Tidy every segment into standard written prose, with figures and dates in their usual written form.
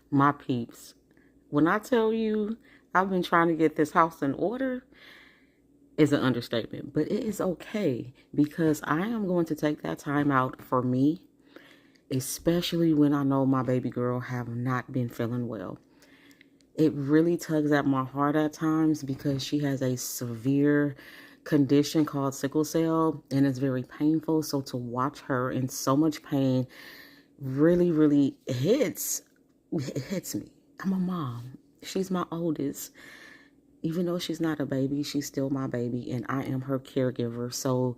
My peeps, when I tell you I've been trying to get this house in order, is an understatement, but it is okay because I am going to take that time out for me, especially when I know my baby girl have not been feeling well. It really tugs at my heart at times because she has a severe condition called sickle cell and it's very painful. So to watch her in so much pain really, really hits me. I'm a mom. She's my oldest. Even though she's not a baby, she's still my baby and I am her caregiver. So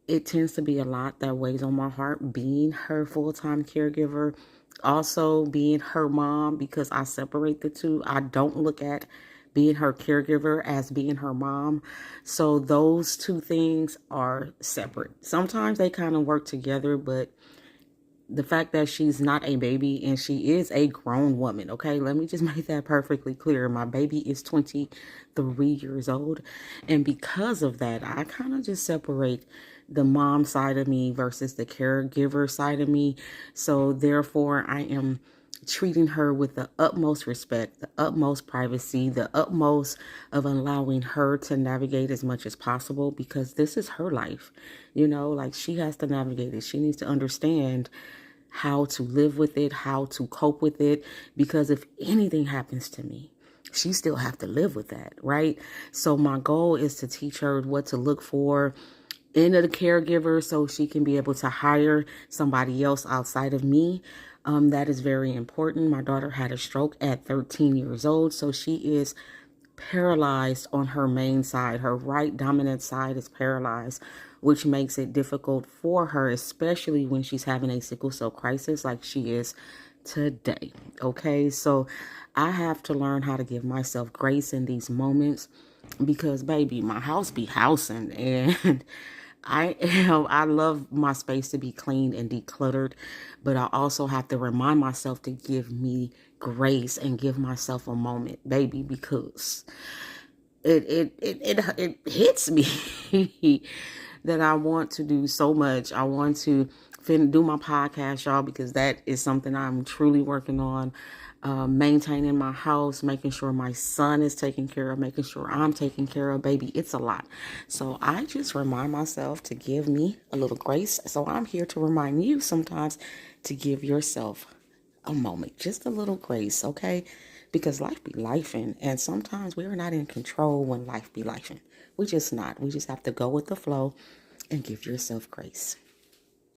it tends to be a lot that weighs on my heart being her full-time caregiver, also being her mom because I separate the two. I don't look at being her caregiver as being her mom. So those two things are separate. Sometimes they kind of work together, but the fact that she's not a baby and she is a grown woman, okay? Let me just make that perfectly clear. My baby is 23 years old. And because of that, I kind of just separate the mom side of me versus the caregiver side of me. So therefore, I am treating her with the utmost respect, the utmost privacy, the utmost of allowing her to navigate as much as possible because this is her life. Like she has to navigate it. She needs to understand how to live with it, how to cope with it, because if anything happens to me, she still have to live with that, right? So my goal is to teach her what to look for in a caregiver so she can be able to hire somebody else outside of me. That is very important. My daughter had a stroke at 13 years old, so she is paralyzed on her main side. Her right dominant side is paralyzed, which makes it difficult for her, especially when she's having a sickle cell crisis like she is today. Okay, so I have to learn how to give myself grace in these moments because, baby, my house be housing and I love my space to be clean and decluttered, but I also have to remind myself to give me grace and give myself a moment, baby, because it hits me that I want to do so much. I want to do my podcast, y'all, because that is something I'm truly working on. Maintaining my house, making sure my son is taken care of, making sure I'm taken care of, baby. It's a lot. So I just remind myself to give me a little grace. So I'm here to remind you sometimes to give yourself a moment, just a little grace, okay? Because life be lifing, and sometimes we are not in control when life be lifing. We just not. We just have to go with the flow and give yourself grace.